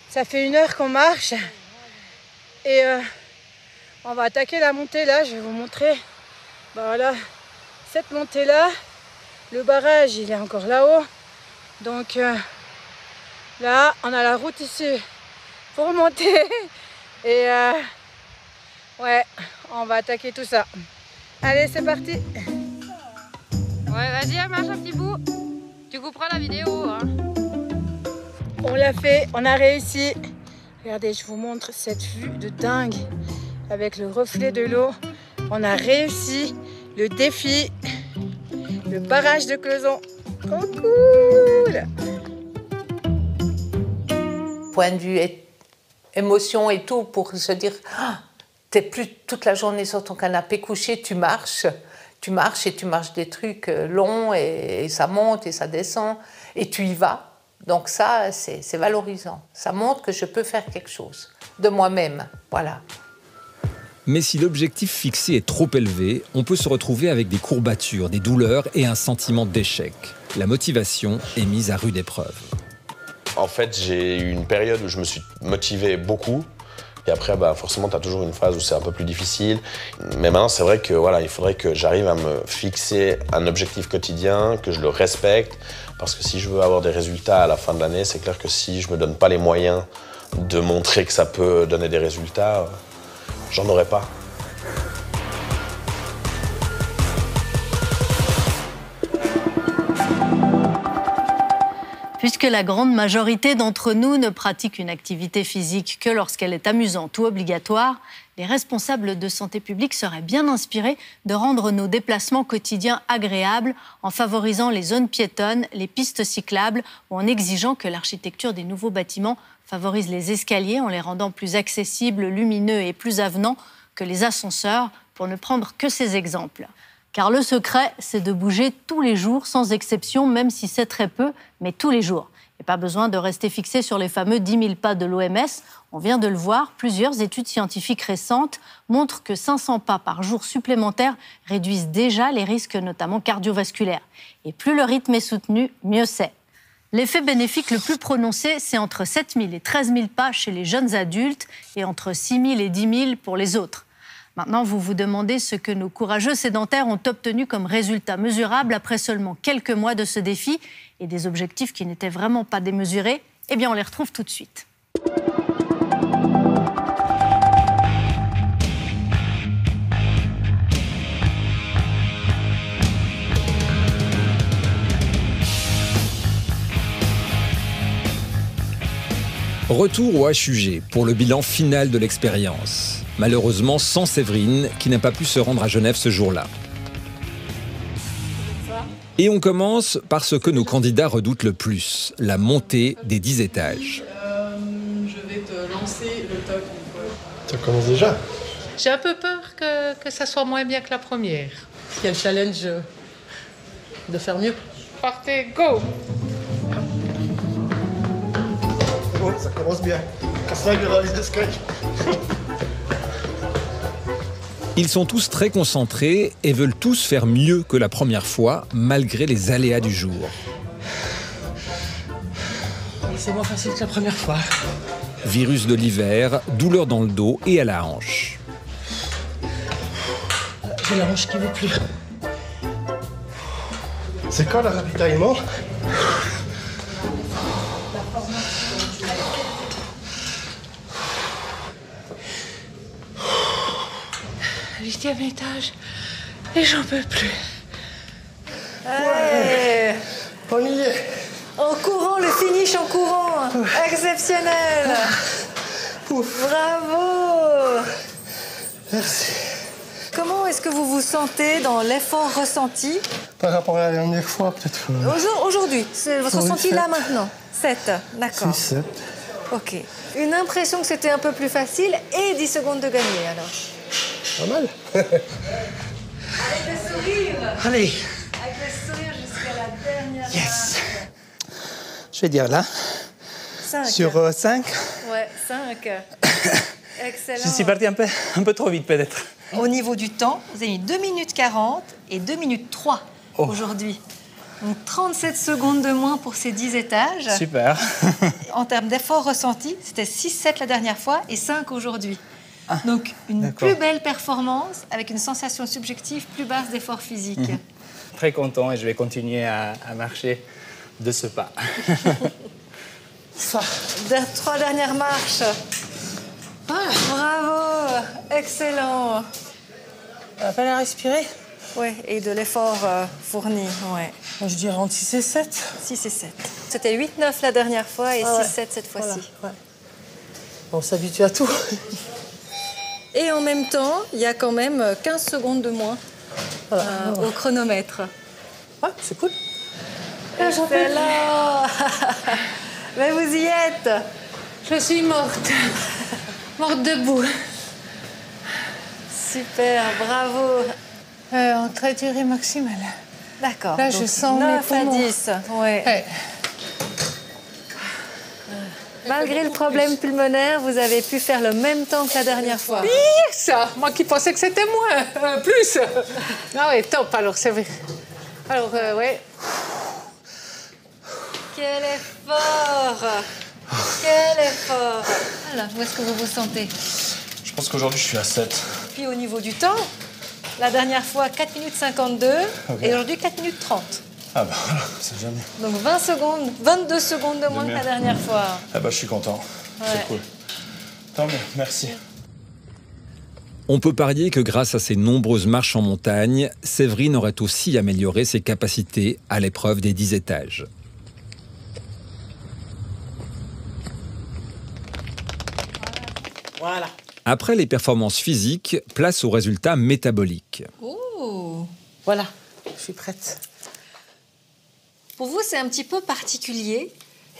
ça fait 1 heure qu'on marche. Et on va attaquer la montée là, je vais vous montrer. Bah voilà, cette montée-là, le barrage, il est encore là-haut. Donc là, on a la route ici pour monter. Et ouais, on va attaquer tout ça. Allez, c'est parti. Ouais, vas-y, marche un petit bout. Tu couperas la vidéo. Hein. On l'a fait, on a réussi. Regardez, je vous montre cette vue de dingue avec le reflet de l'eau. On a réussi le défi, le barrage de Cleuson. Trop cool! Point de vue émotion et tout, pour se dire, t'es plus toute la journée sur ton canapé couché, tu marches et tu marches des trucs longs et ça monte et ça descend et tu y vas. Donc ça, c'est valorisant. Ça montre que je peux faire quelque chose de moi-même, voilà. Mais si l'objectif fixé est trop élevé, on peut se retrouver avec des courbatures, des douleurs et un sentiment d'échec. La motivation est mise à rude épreuve. En fait, j'ai eu une période où je me suis motivé beaucoup. Et après, forcément, tu as toujours une phase où c'est un peu plus difficile. Mais maintenant, c'est vrai que voilà, il faudrait que j'arrive à me fixer un objectif quotidien, que je le respecte. Parce que si je veux avoir des résultats à la fin de l'année, c'est clair que si je ne me donne pas les moyens de montrer que ça peut donner des résultats, j'en aurai pas. Puisque la grande majorité d'entre nous ne pratique une activité physique que lorsqu'elle est amusante ou obligatoire, les responsables de santé publique seraient bien inspirés de rendre nos déplacements quotidiens agréables en favorisant les zones piétonnes, les pistes cyclables ou en exigeant que l'architecture des nouveaux bâtiments favorise les escaliers en les rendant plus accessibles, lumineux et plus avenants que les ascenseurs, pour ne prendre que ces exemples. Car le secret, c'est de bouger tous les jours, sans exception, même si c'est très peu, mais tous les jours. Et pas besoin de rester fixé sur les fameux 10 000 pas de l'OMS. On vient de le voir, plusieurs études scientifiques récentes montrent que 500 pas par jour supplémentaires réduisent déjà les risques, notamment cardiovasculaires. Et plus le rythme est soutenu, mieux c'est. L'effet bénéfique le plus prononcé, c'est entre 7 000 et 13 000 pas chez les jeunes adultes et entre 6 000 et 10 000 pour les autres. Maintenant, vous vous demandez ce que nos courageux sédentaires ont obtenu comme résultat mesurable après seulement quelques mois de ce défi et des objectifs qui n'étaient vraiment pas démesurés. Eh bien, on les retrouve tout de suite. Retour au HUG pour le bilan final de l'expérience. Malheureusement sans Séverine, qui n'a pas pu se rendre à Genève ce jour-là. Et on commence par ce que nos candidats redoutent le plus, la montée des 10 étages. Je vais te lancer le top. Ça commence déjà. J'ai un peu peur que ça soit moins bien que la première. Il y a le challenge de faire mieux. Partez, go! Bon, ça commence bien. Casse la gueule les escaliers. Ils sont tous très concentrés et veulent tous faire mieux que la première fois, malgré les aléas du jour. C'est moins facile que la première fois. Virus de l'hiver, douleur dans le dos et à la hanche. J'ai la hanche qui ne veut plus. C'est quand le ravitaillement? Le 8e étage et j'en peux plus. Ouais. On y est. En courant, le finish en courant. Exceptionnel. Bravo. Merci. Comment est-ce que vous vous sentez dans l'effort ressenti? Par rapport à la dernière fois, peut-être. Aujourd'hui, c'est votre ressenti là maintenant. 7, d'accord. 6, 7. Ok. Une impression que c'était un peu plus facile et 10 secondes de gagner alors. Pas mal. Avec le sourire. Allez. Avec le sourire jusqu'à la dernière Yes. Je vais dire là. 5. Sur 5. Ouais, 5. Excellent. Je suis parti un peu trop vite peut-être. Au niveau du temps, vous avez mis 2 minutes 40 et 2 minutes 3 aujourd'hui. Donc 37 secondes de moins pour ces 10 étages. Super. En termes d'effort ressenti, c'était 6-7 la dernière fois et 5 aujourd'hui. Donc une plus belle performance avec une sensation subjective plus basse d'effort physique. Très content et je vais continuer à marcher de ce pas. 3 dernières marches. Bravo, excellent. On va pas la respirer? Oui, et de l'effort fourni, ouais. Je dirais entre 6 et 7. 6 et 7. C'était 8-9 la dernière fois et 6-7 cette fois-ci. Voilà, ouais. On s'habitue à tout. Et en même temps, il y a quand même 15 secondes de moins au chronomètre. Ouais, c'est cool. Excellent. Mais vous y êtes. Je suis morte. Morte debout. Super, bravo. En très durée maximale. D'accord. Là, je sens mes 9 à poumons. 10. Ouais. Malgré le problème pulmonaire, vous avez pu faire le même temps que la dernière fois. Pire ça. Moi qui pensais que c'était moins, plus. Ah ouais, top alors, c'est vrai. Alors, ouais. Quel effort. Quel effort. Alors, où est-ce que vous vous sentez? Je pense qu'aujourd'hui, je suis à 7. Puis au niveau du temps, la dernière fois 4 minutes 52 et aujourd'hui 4 minutes 30. Ah bah voilà, c'est déjà mieux. Donc 20 secondes, 22 secondes de moins que la dernière fois. Ah bah je suis content, c'est cool. Tant mieux, merci. On peut parier que grâce à ses nombreuses marches en montagne, Séverine aurait aussi amélioré ses capacités à l'épreuve des 10 étages. Voilà. Après les performances physiques, place aux résultats métaboliques. Oh. Voilà, je suis prête. Pour vous, c'est un petit peu particulier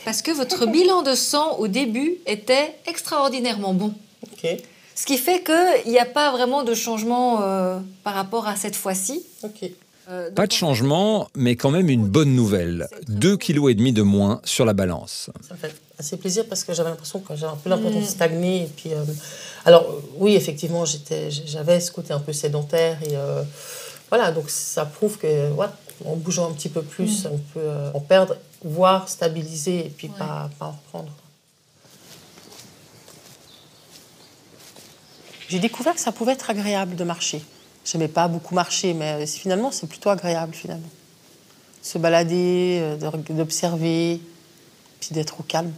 parce que votre bilan de sang au début était extraordinairement bon. Ok. Ce qui fait qu'il n'y a pas vraiment de changement par rapport à cette fois-ci. Ok. Pas de changement, mais quand même une bonne nouvelle. 2,5 kg de moins sur la balance. Ça me fait assez plaisir parce que j'avais l'impression que j'avais un peu l'impression de stagner. Et puis, alors, oui, effectivement, j'avais ce côté un peu sédentaire. Et voilà, donc ça prouve que, ouais, en bougeant un petit peu plus, on peut en perdre, voire stabiliser et puis pas en reprendre. J'ai découvert que ça pouvait être agréable de marcher. J'aimais pas beaucoup marcher, mais finalement, c'est plutôt agréable, finalement. Se balader, d'observer, puis d'être au calme.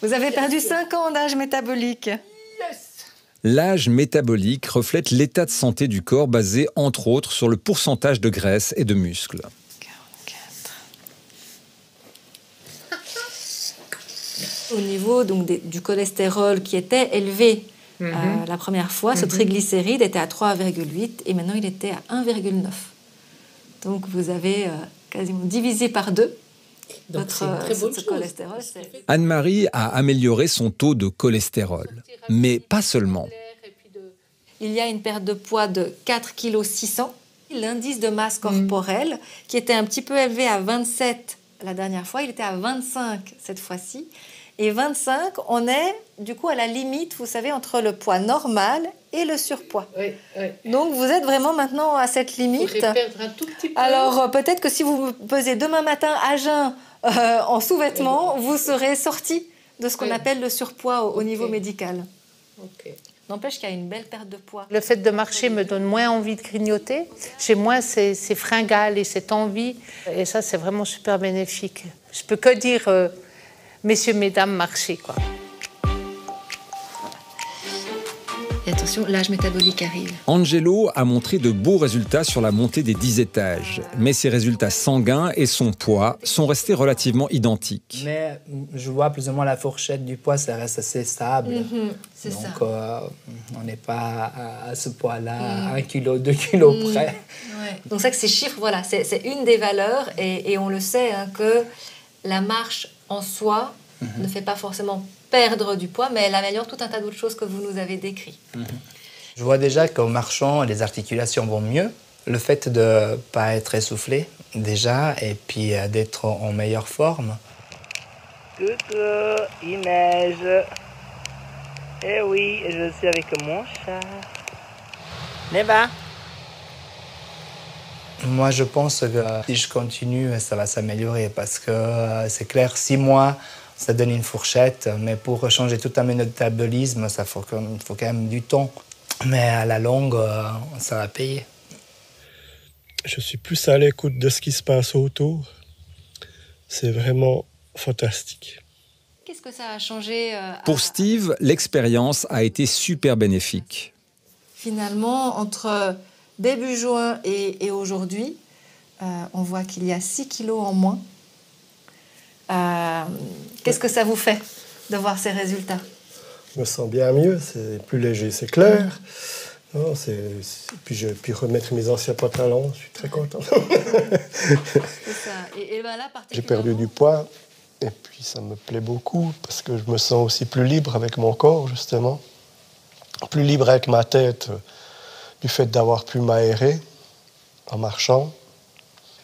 Vous avez perdu 5 ans d'âge métabolique. L'âge métabolique reflète l'état de santé du corps basé entre autres sur le pourcentage de graisse et de muscles. 44. Au niveau donc, du cholestérol qui était élevé la première fois, ce triglycéride était à 3,8 et maintenant il était à 1,9. Donc vous avez quasiment divisé par 2 votre cholestérol. Anne-Marie a amélioré son taux de cholestérol, mais pas seulement. Il y a une perte de poids de 4,6 kg. L'indice de masse corporelle, qui était un petit peu élevé à 27 la dernière fois, il était à 25 cette fois-ci. Et 25, on est du coup à la limite, vous savez, entre le poids normal et le surpoids. Oui, oui. Donc vous êtes vraiment maintenant à cette limite. Vous pourrez perdre un tout petit peu. Alors peut-être que si vous me pesez demain matin à jeun en sous-vêtements, vous serez sorti de ce qu'on appelle le surpoids au niveau médical. N'empêche qu'il y a une belle perte de poids. Le fait de marcher me donne moins envie de grignoter. J'ai moins ces fringales et cette envie. Et ça, c'est vraiment super bénéfique. Je peux que dire, messieurs, mesdames, marchez, quoi. Et attention. attention, l'âge métabolique arrive. Angelo a montré de beaux résultats sur la montée des 10 étages, mais ses résultats sanguins et son poids sont restés relativement identiques. Mais je vois plus ou moins la fourchette du poids, ça reste assez stable. C'est ça. Donc on n'est pas à ce poids-là, 1 kg, 2 kg près. Ouais. Donc ça, que ces chiffres, voilà, c'est une des valeurs et on le sait hein, que la marche en soi ne fait pas forcément perdre du poids, mais elle améliore tout un tas d'autres choses que vous nous avez décrites. Je vois déjà qu'en marchant, les articulations vont mieux. Le fait de ne pas être essoufflé, déjà, et puis d'être en meilleure forme. Coucou, il neige. Eh oui, je suis avec mon chat. Neva. Moi, je pense que si je continue, ça va s'améliorer parce que c'est clair, 6 mois, ça donne une fourchette, mais pour changer tout un métabolisme, il faut quand même du temps. Mais à la longue, ça va payer. Je suis plus à l'écoute de ce qui se passe autour. C'est vraiment fantastique. Qu'est-ce que ça a changé Pour Steve, l'expérience a été super bénéfique. Finalement, entre début juin et aujourd'hui, on voit qu'il y a 6 kilos en moins. Qu'est-ce que ça vous fait de voir ces résultats? Je me sens bien mieux, c'est plus léger, c'est clair. Non, puis je puis remettre mes anciens pantalons, je suis très content. C'est ça. Et ben là, J'ai perdu du poids et puis ça me plaît beaucoup parce que je me sens aussi plus libre avec mon corps, justement. Plus libre avec ma tête du fait d'avoir pu m'aérer en marchant.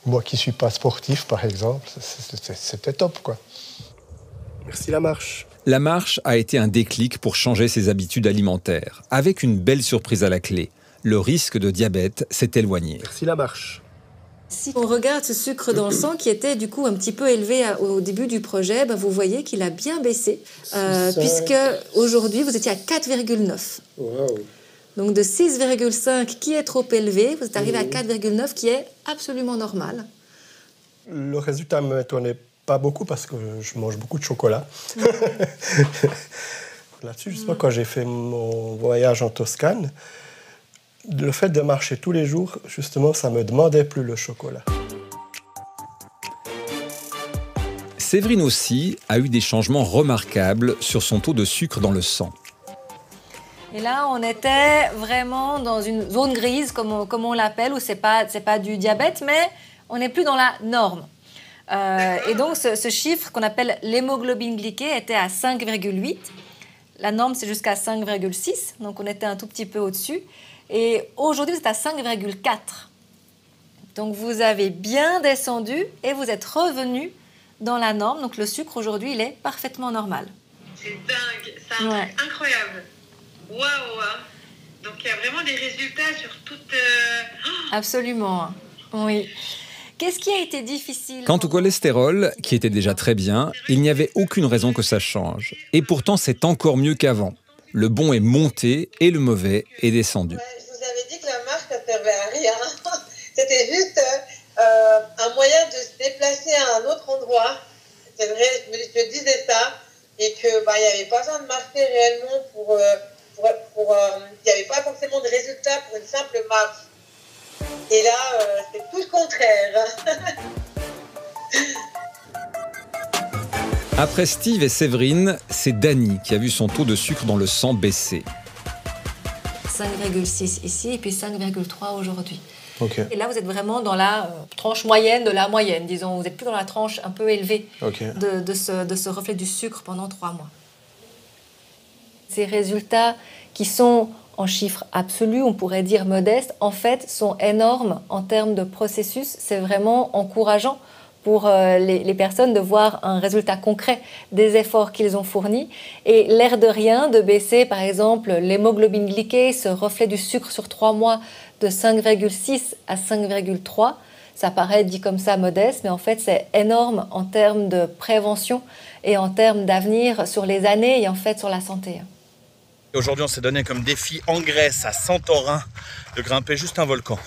Moi qui ne suis pas sportif, par exemple, c'était top, quoi. Merci la marche. La marche a été un déclic pour changer ses habitudes alimentaires, avec une belle surprise à la clé. Le risque de diabète s'est éloigné. Merci la marche. Si on regarde ce sucre dans le sang qui était du coup un petit peu élevé au début du projet, vous voyez qu'il a bien baissé, puisque aujourd'hui vous étiez à 4,9. Wow. Donc de 6,5 qui est trop élevé, vous êtes arrivé à 4,9 qui est absolument normal. Le résultat ne m'étonnait pas beaucoup parce que je mange beaucoup de chocolat. Là-dessus, je sais pas, quand j'ai fait mon voyage en Toscane, le fait de marcher tous les jours, justement, ça me demandait plus le chocolat. Séverine aussi a eu des changements remarquables sur son taux de sucre dans le sang. Et là, on était vraiment dans une zone grise, comme on l'appelle, où c'est pas du diabète, mais on n'est plus dans la norme. Et donc, ce chiffre qu'on appelle l'hémoglobine glyquée était à 5,8. La norme, c'est jusqu'à 5,6, donc on était un tout petit peu au-dessus. Et aujourd'hui, vous êtes à 5,4. Donc, vous avez bien descendu et vous êtes revenu dans la norme. Donc, le sucre, aujourd'hui, il est parfaitement normal. C'est dingue, c'est incroyable. Waouh! Donc, il y a vraiment des résultats sur toute... Absolument, oui. Qu'est-ce qui a été difficile? Quant au cholestérol, qui était déjà très bien, il n'y avait aucune raison que ça change. Et pourtant, c'est encore mieux qu'avant. Le bon est monté et le mauvais est descendu. Je vous avais dit que la marche ne servait à rien. C'était juste un moyen de se déplacer à un autre endroit. C'est vrai, je disais ça. Et qu'il n'y avait pas besoin de marcher réellement il n'y avait pas forcément de résultat pour une simple marche. Et là, c'est tout le contraire. Après Steve et Séverine, c'est Dani qui a vu son taux de sucre dans le sang baisser. 5,6 ici et puis 5,3 aujourd'hui. Okay. Et là, vous êtes vraiment dans la tranche moyenne de la moyenne, disons. Vous n'êtes plus dans la tranche un peu élevée de ce reflet du sucre pendant 3 mois. Ces résultats qui sont en chiffres absolus, on pourrait dire modestes, en fait, sont énormes en termes de processus. C'est vraiment encourageant pour les personnes de voir un résultat concret des efforts qu'ils ont fournis. Et l'air de rien, de baisser, par exemple, l'hémoglobine glyquée, ce reflet du sucre sur 3 mois, de 5,6 à 5,3, ça paraît dit comme ça modeste, mais en fait, c'est énorme en termes de prévention et en termes d'avenir sur les années et en fait sur la santé. Aujourd'hui, on s'est donné comme défi en Grèce, à Santorin, de grimper juste un volcan.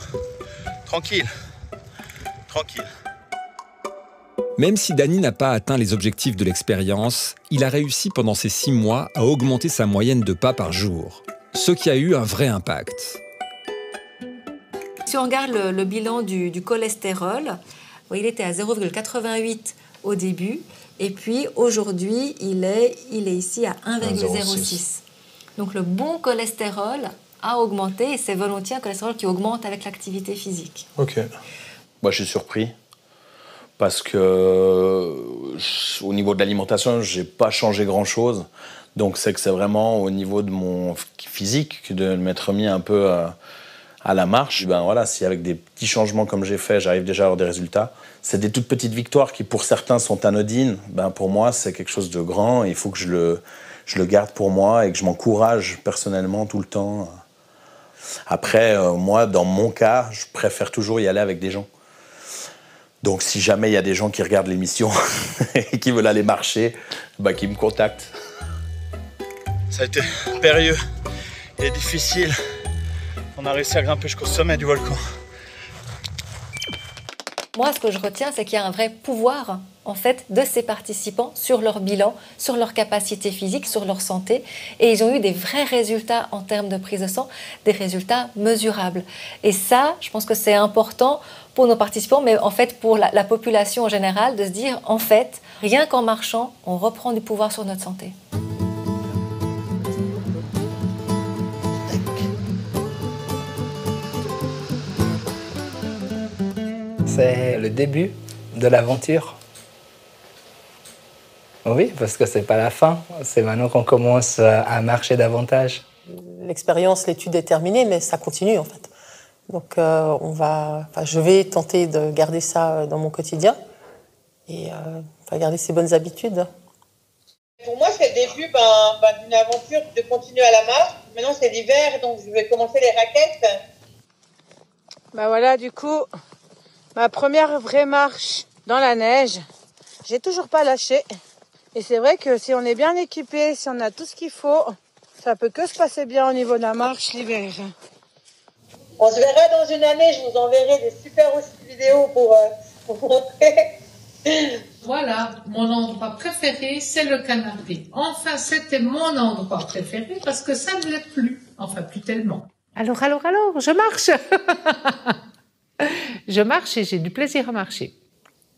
Tranquille, tranquille. Même si Dani n'a pas atteint les objectifs de l'expérience, il a réussi pendant ces 6 mois à augmenter sa moyenne de pas par jour. ce qui a eu un vrai impact. Si on regarde le bilan du cholestérol, il était à 0,88 au début, et puis aujourd'hui, il est ici à 1,06. Donc le bon cholestérol a augmenté, et c'est volontiers un cholestérol qui augmente avec l'activité physique. Ok. Moi, je suis surpris, parce que au niveau de l'alimentation, j'ai pas changé grand-chose. Donc c'est que c'est vraiment au niveau de mon physique de m'être mis un peu à la marche. Ben voilà, si avec des petits changements comme j'ai fait, j'arrive déjà à avoir des résultats. C'est des toutes petites victoires qui pour certains sont anodines. Ben pour moi, c'est quelque chose de grand. Il faut que je le garde pour moi et que je m'encourage personnellement tout le temps. Après, moi, dans mon cas, je préfère toujours y aller avec des gens. Donc si jamais il y a des gens qui regardent l'émission et qui veulent aller marcher, ben, qu'ils me contactent. Ça a été périlleux et difficile. On a réussi à grimper jusqu'au sommet du volcan. Moi, ce que je retiens, c'est qu'il y a un vrai pouvoir, en fait, de ces participants sur leur bilan, sur leur capacité physique, sur leur santé. Et ils ont eu des vrais résultats en termes de prise de sang, des résultats mesurables. Et ça, je pense que c'est important pour nos participants, mais en fait pour la population en général, de se dire, en fait, rien qu'en marchant, on reprend du pouvoir sur notre santé. C'est le début de l'aventure. Oui, parce que c'est pas la fin. C'est maintenant qu'on commence à marcher davantage. L'expérience, l'étude est terminée, mais ça continue en fait. Donc je vais tenter de garder ça dans mon quotidien et garder ces bonnes habitudes. Pour moi, c'est le début d'une aventure de continuer à la marche. Maintenant, c'est l'hiver, donc je vais commencer les raquettes. Bah voilà, du coup, ma première vraie marche dans la neige. J'ai toujours pas lâché. Et c'est vrai que si on est bien équipé, si on a tout ce qu'il faut, ça peut que se passer bien au niveau de la marche l'hiver. On se verra dans une année, je vous enverrai des super vidéos pour vous montrer. Voilà, mon endroit préféré, c'est le canapé. Enfin, c'était mon endroit préféré parce que ça ne l'est plus. Enfin, plus tellement. Alors, je marche. Je marche et j'ai du plaisir à marcher.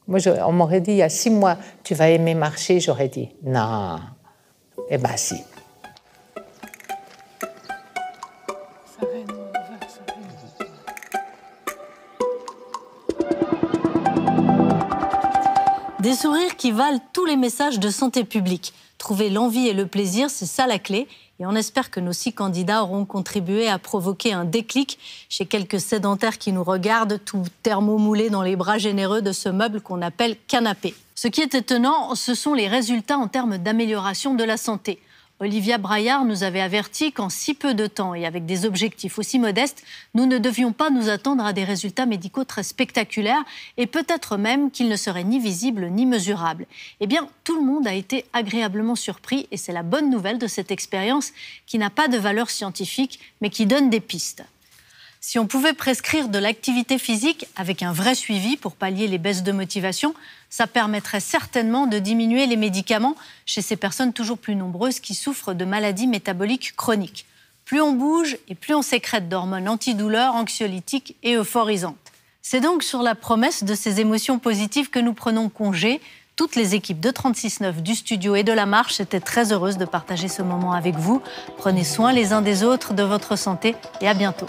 Moi, on m'aurait dit il y a 6 mois, tu vas aimer marcher, j'aurais dit non. Eh bien, si. Des sourires qui valent tous les messages de santé publique. Trouver l'envie et le plaisir, c'est ça la clé. Et on espère que nos 6 candidats auront contribué à provoquer un déclic chez quelques sédentaires qui nous regardent, tout thermomoulés dans les bras généreux de ce meuble qu'on appelle canapé. Ce qui est étonnant, ce sont les résultats en termes d'amélioration de la santé. Olivia Braillard nous avait averti qu'en si peu de temps et avec des objectifs aussi modestes, nous ne devions pas nous attendre à des résultats médicaux très spectaculaires et peut-être même qu'ils ne seraient ni visibles ni mesurables. Eh bien, tout le monde a été agréablement surpris et c'est la bonne nouvelle de cette expérience qui n'a pas de valeur scientifique mais qui donne des pistes. Si on pouvait prescrire de l'activité physique avec un vrai suivi pour pallier les baisses de motivation, ça permettrait certainement de diminuer les médicaments chez ces personnes toujours plus nombreuses qui souffrent de maladies métaboliques chroniques. Plus on bouge et plus on sécrète d'hormones antidouleurs, anxiolytiques et euphorisantes. C'est donc sur la promesse de ces émotions positives que nous prenons congé. Toutes les équipes de 36.9 du studio et de la marche étaient très heureuses de partager ce moment avec vous. Prenez soin les uns des autres, de votre santé et à bientôt.